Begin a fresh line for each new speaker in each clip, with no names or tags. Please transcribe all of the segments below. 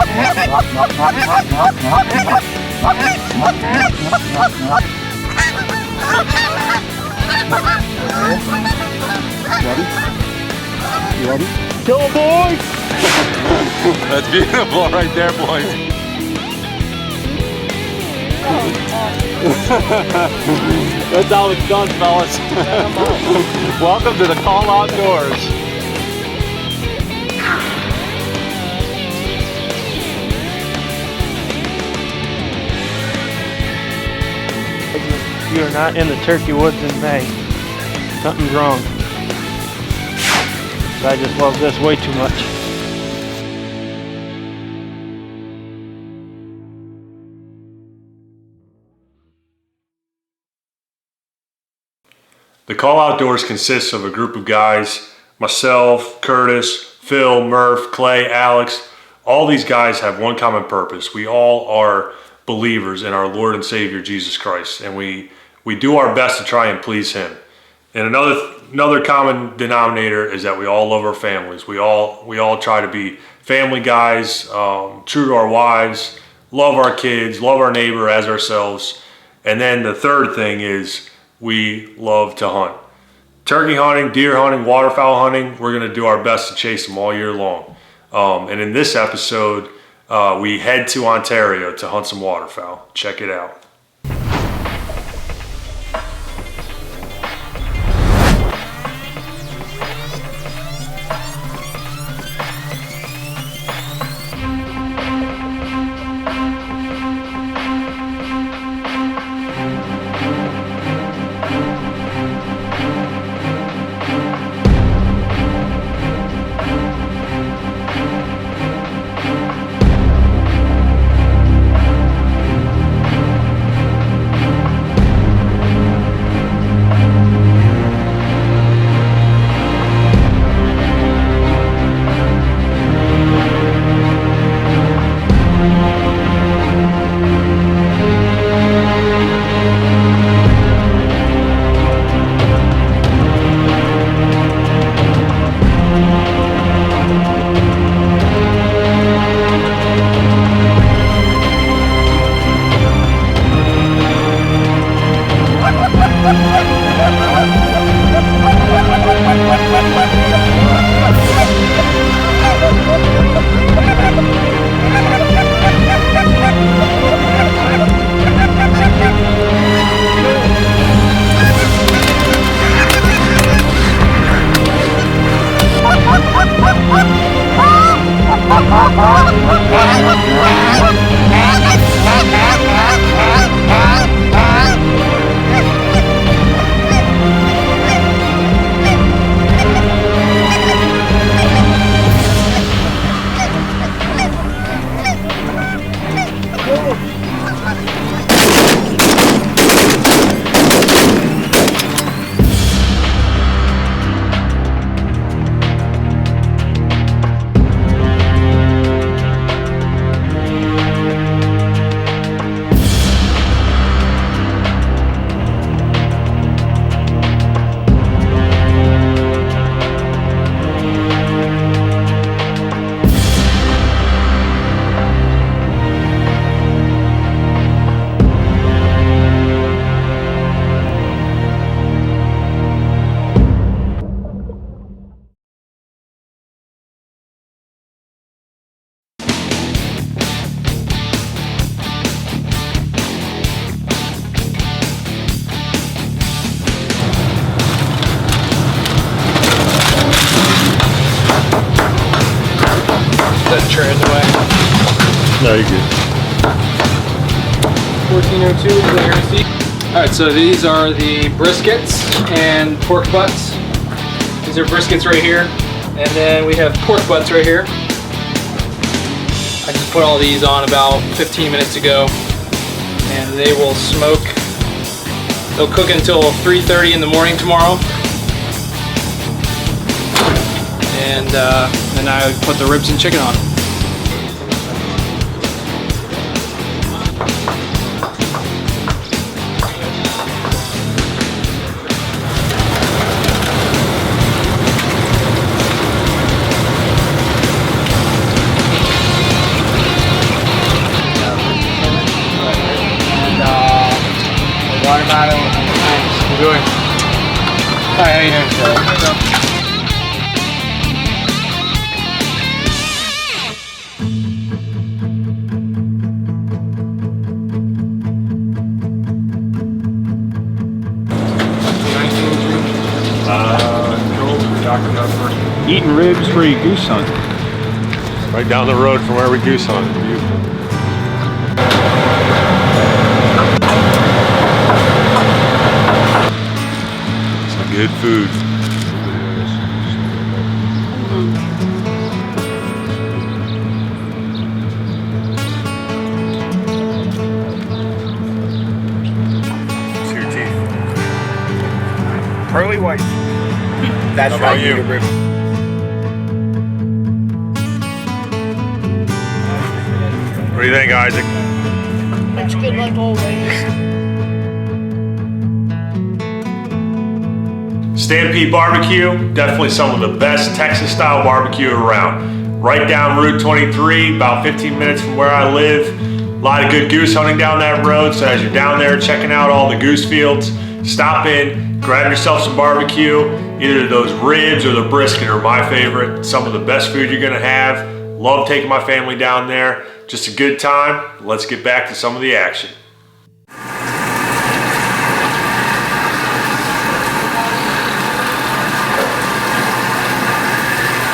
You ready? Kill him, boys!
That's beautiful right there, boys. That's how it's done, fellas. Welcome to the Call Outdoors.
You are not in the turkey woods in May. Something's wrong. I just love this way too much.
The Call Outdoors consists of a group of guys, myself, Curtis, Phil, Murph, Clay, Alex. All these guys have one common purpose. We all are believers in our Lord and Savior Jesus Christ, and we do our best to try and please Him. And another common denominator is that we all love our families. We all try to be family guys, true to our wives, love our kids, love our neighbor as ourselves. And then the third thing is we love to hunt. Turkey hunting, deer hunting, waterfowl hunting, we're gonna do our best to chase them all year long. And in this episode, we head to Ontario to hunt some waterfowl. Check it out.
Tray in the way.
No, you're good.
1402 is what you're gonna see. Alright, so these are the briskets and pork butts. These are briskets right here. And then we have pork butts right here. I just put all these on about 15 minutes ago. And they will smoke. They'll cook until 3:30 in the morning tomorrow. And then I put the ribs and chicken on. Guatemala. Nice. Enjoy. Hi, how you doing, Shelley?
Eating ribs where you goose hunt.
Right down the road from where we goose hunt. Some good food. See your teeth.
Pearly white. That's
How about you? What do you think, Isaac?
Looks good like always.
Stampede Barbecue, definitely some of the best Texas style barbecue around. Right down Route 23, about 15 minutes from where I live. A lot of good goose hunting down that road, so as you're down there checking out all the goose fields, stop in, grab yourself some barbecue. Either those ribs or the brisket are my favorite. Some of the best food you're gonna have. Love taking my family down there. Just a good time. Let's get back to some of the action.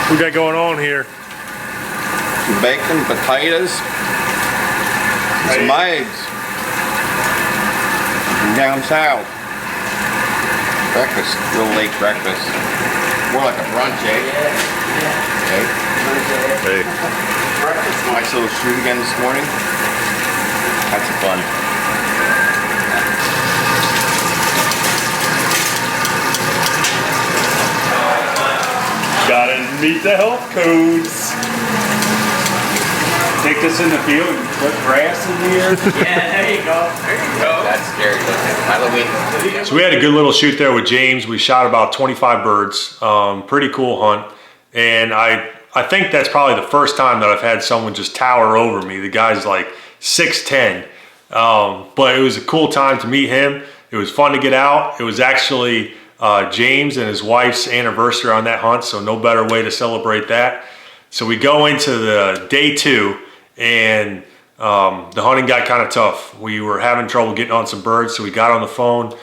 What we got going on here?
Some bacon, potatoes, and some eggs. From down south. Breakfast, real late breakfast. More like a brunch, eh? Okay.
Hey.
Nice little shoot again this morning. Had some fun.
Gotta meet the health codes.
Take this in the field and put grass in the air.
Yeah, there you go. There you go.
That's scary. Halloween.
So we had a good little shoot there with James. We shot about 25 birds. Pretty cool hunt. And I think that's probably the first time that I've had someone just tower over me. The guy's like 6'10". But it was a cool time to meet him. It was fun to get out. It was actually James and his wife's anniversary on that hunt, so no better way to celebrate that. So we go into the day 2, and the hunting got kind of tough. We were having trouble getting on some birds, so we got on the phone.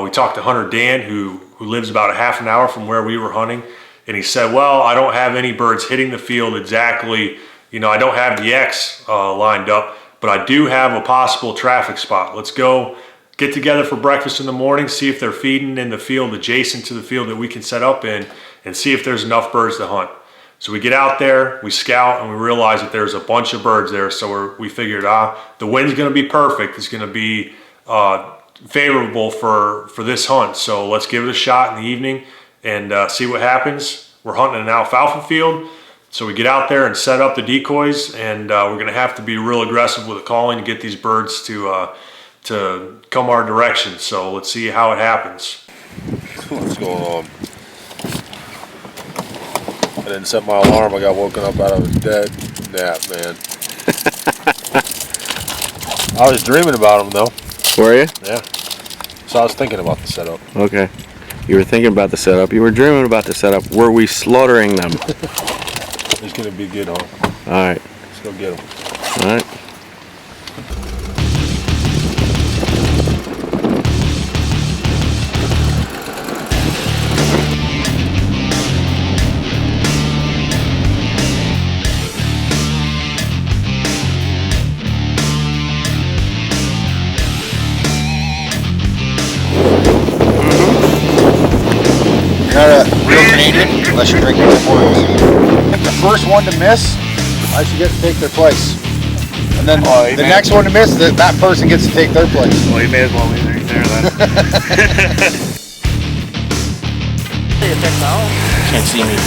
We talked to Hunter Dan, who lives about a half an hour from where we were hunting. And he said, well, I don't have any birds hitting the field exactly. You know, I don't have the X lined up, but I do have a possible traffic spot. Let's go get together for breakfast in the morning, see if they're feeding in the field adjacent to the field that we can set up in, and see if there's enough birds to hunt. So we get out there, we scout, and we realize that there's a bunch of birds there. So we figured, the wind's gonna be perfect. It's gonna be favorable for this hunt. So let's give it a shot in the evening and see what happens. We're hunting an alfalfa field. So we get out there and set up the decoys, and we're gonna have to be real aggressive with the calling to get these birds to come our direction. So let's see how it happens.
What's going on? I didn't set my alarm. I got woken up out of a dead nap, man. I was dreaming about them though.
Were you?
Yeah. So I was thinking about the setup.
Okay. You were thinking about the setup. You were dreaming about the setup. Were we slaughtering them?
It's gonna be good, huh?
All right.
Let's go get them.
All right.
Not a real Canadian unless you're drinking before you eat. The first one to miss, I should get to take their place. And then the next one to miss, that person gets to take their place.
Well, you may as well leave it there then.
Can't see me.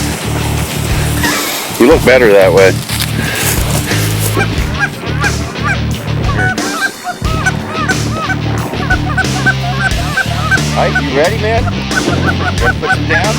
You look better that way.
All right, you ready, man? Ready to put them down?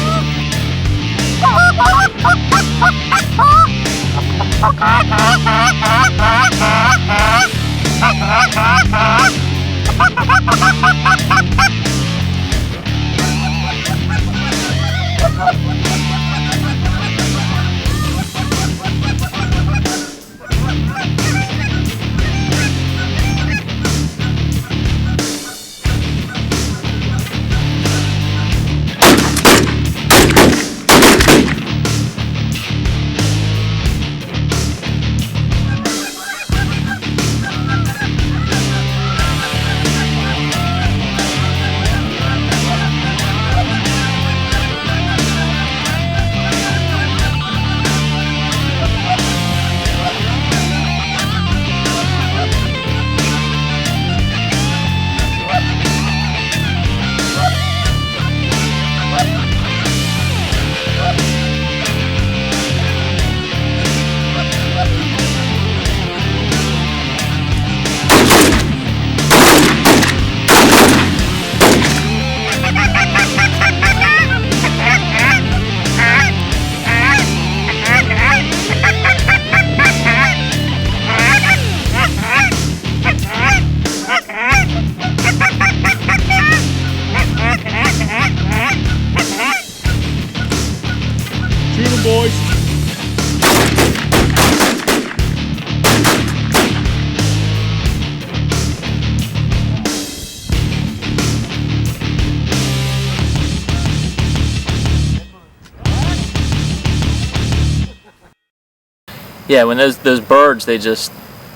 yeah, when those birds, they just,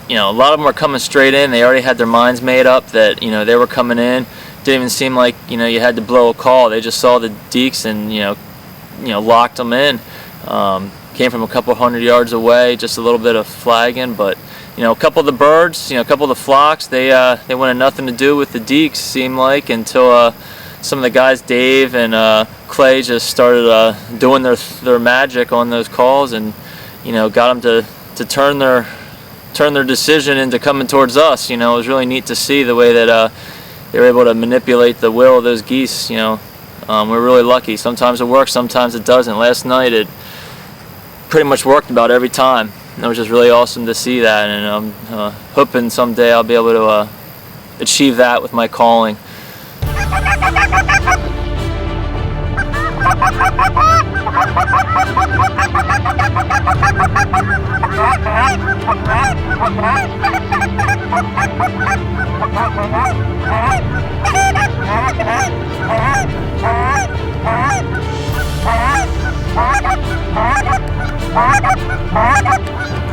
you know, a lot of them were coming straight in. They already had their minds made up that, you know, they were coming in. Didn't even seem like, you know, you had to blow a call. They just saw the deeks and, you know, locked them in. Came from a couple hundred yards away, just a little bit of flagging, but you know, a couple of the birds, you know, a couple of the flocks, they wanted nothing to do with the deeks, seemed like, until some of the guys, Dave and Clay, just started doing their magic on those calls, and you know, got them to turn their decision into coming towards us. You know, it was really neat to see the way that they were able to manipulate the will of those geese. You know, we're really lucky. Sometimes it works, sometimes it doesn't. Last night it pretty much worked about every time. And it was just really awesome to see that, and I'm hoping someday I'll be able to achieve that with my calling.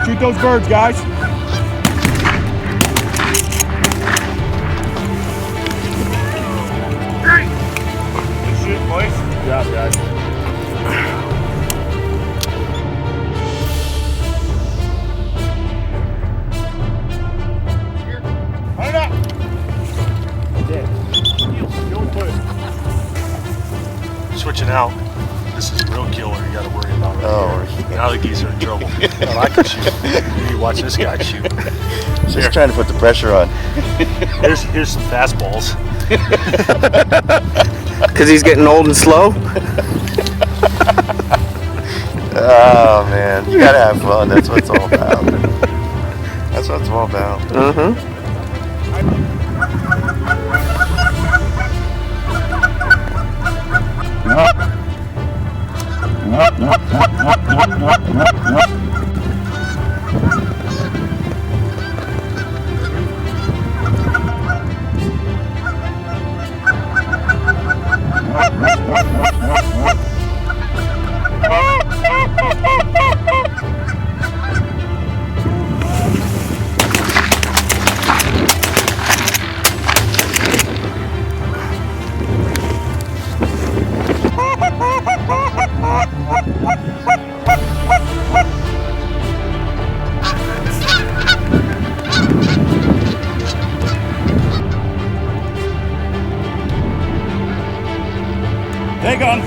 Shoot those birds, guys. Good shit, boys. Good job, guys. Run it up.
Switching out. This is a real killer you gotta worry about right here.
yeah.
Now the geese are in trouble. Well, I can shoot. You watch this guy shoot.
Just trying to put the pressure on.
Here's some fastballs.
Because he's getting old and slow?
Oh man, you gotta have fun. That's what it's all about. That's what it's all about.
Uh-huh.
Take on.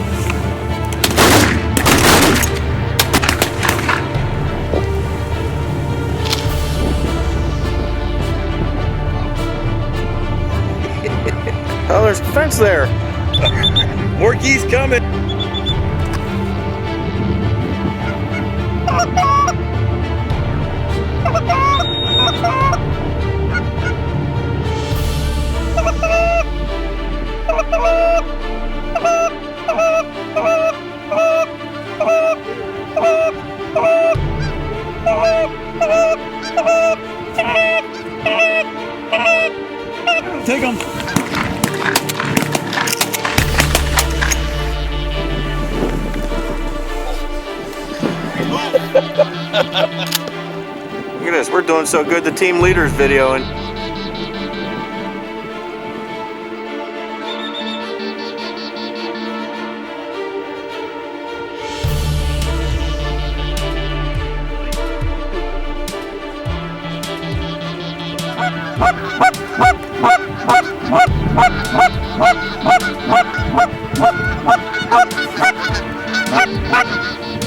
Oh, there's a fence there.
More geese coming. Take them.
Look at this, we're doing so good the team leader's videoing.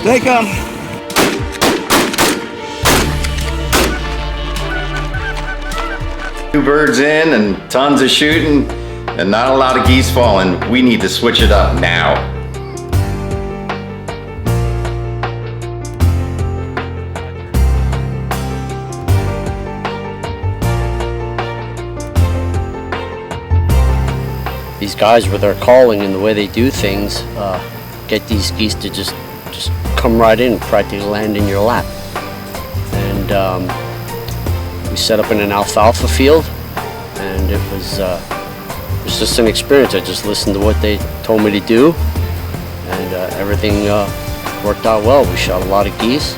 Take them.
Two birds in and tons of shooting and not a lot of geese falling. We need to switch it up now.
These guys with their calling and the way they do things get these geese to just come right in, practically land in your lap. And we set up in an alfalfa field, and it was just an experience. I just listened to what they told me to do, and everything worked out well. We shot a lot of geese.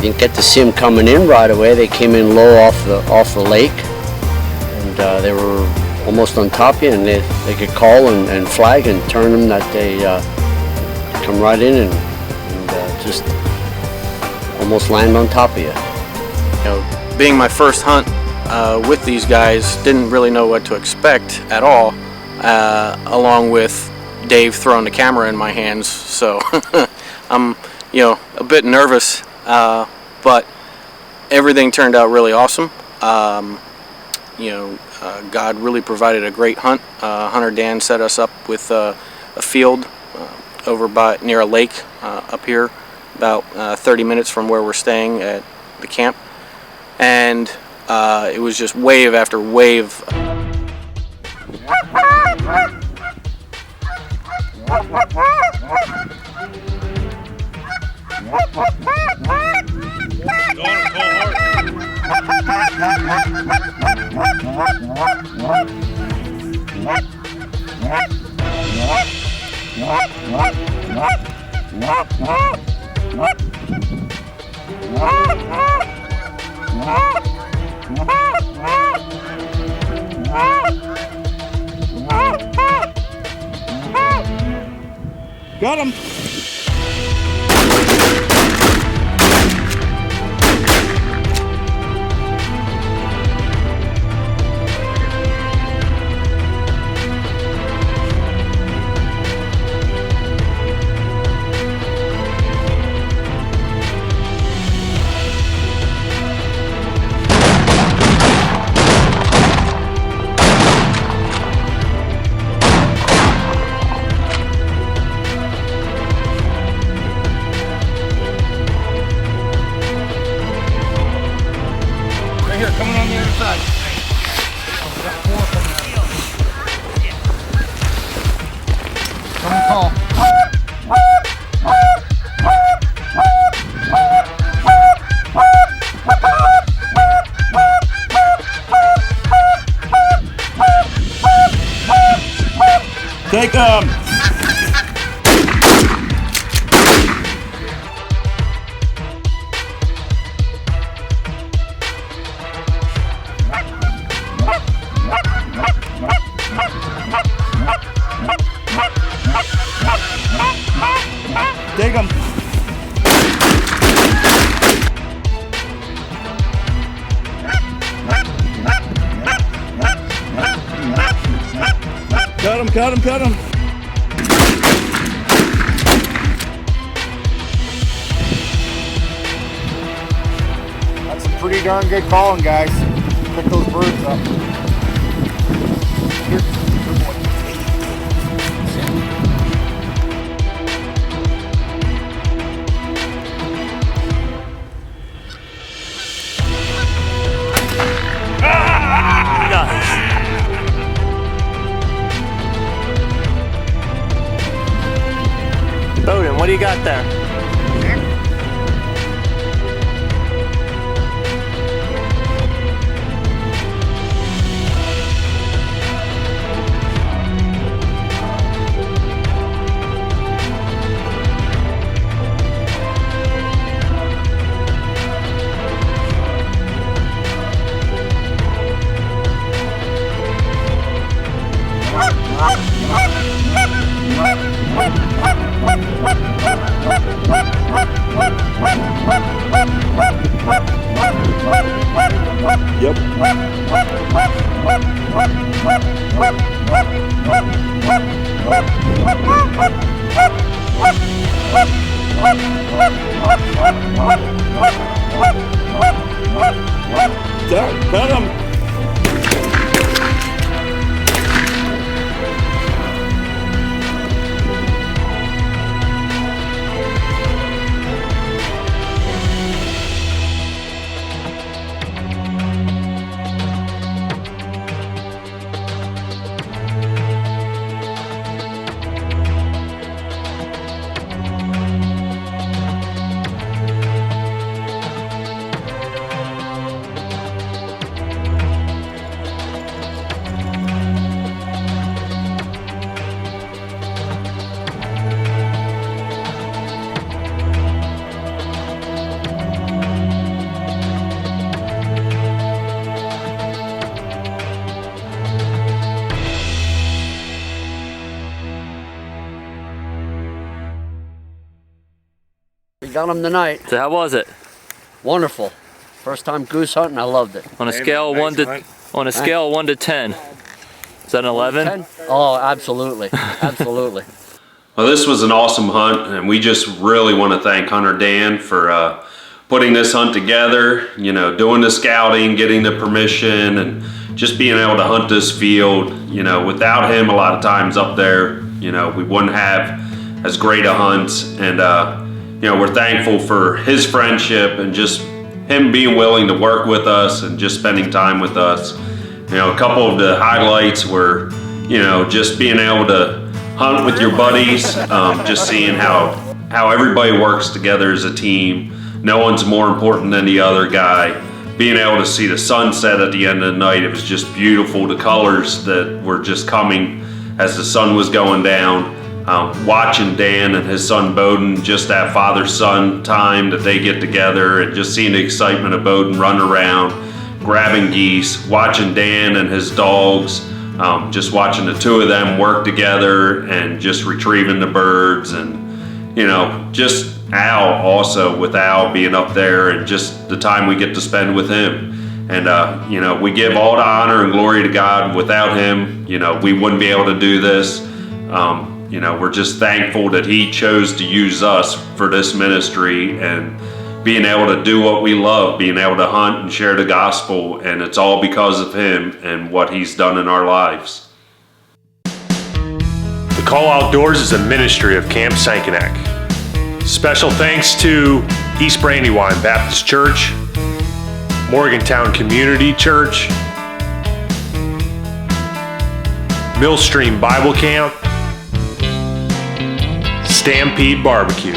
Didn't get to see them coming in right away. They came in low off the lake, and they were almost on top of you, and they could call and flag and turn them that they come right in and just almost land on top of you.
You know, being my first hunt with these guys, didn't really know what to expect at all, along with Dave throwing the camera in my hands, so I'm, you know, a bit nervous, but everything turned out really awesome. You know, God really provided a great hunt. Hunter Dan set us up with a field over near a lake up here, about 30 minutes from where we're staying at the camp, and it was just wave after wave.
Got him. Coming on the other side. Come and call. Take 'em. Take 'em. Cut him, cut him, cut him. That's some pretty darn good calling, guys. Pick those birds up. Here.
Bowden, what do you got there? Yep. Got him.
got him tonight.
So how was it?
Wonderful. First time goose hunting, I loved it.
On a scale of 1 to 10. Is that an 11?
10? Oh, absolutely. Absolutely.
Well, this was an awesome hunt, and we just really want to thank Hunter Dan for putting this hunt together, you know, doing the scouting, getting the permission, and just being able to hunt this field. You know, without him, a lot of times up there, you know, we wouldn't have as great a hunt. And, you know, we're thankful for his friendship and just him being willing to work with us and just spending time with us. You know, a couple of the highlights were, you know, just being able to hunt with your buddies, just seeing how everybody works together as a team. No one's more important than the other guy. Being able to see the sunset at the end of the night, it was just beautiful. The colors that were just coming as the sun was going down. Watching Dan and his son Bowden, just that father-son time that they get together, and just seeing the excitement of Bowden run around, grabbing geese, watching Dan and his dogs, just watching the two of them work together and just retrieving the birds. And, you know, just Al also, with Al being up there and just the time we get to spend with him. And, you know, we give all the honor and glory to God. Without him, you know, we wouldn't be able to do this. You know, we're just thankful that he chose to use us for this ministry and being able to do what we love, being able to hunt and share the gospel. And it's all because of him and what he's done in our lives. The Call Outdoors is a ministry of Camp Sankanak. Special thanks to East Brandywine Baptist Church, Morgantown Community Church, Millstream Bible Camp, Stampede Barbecue.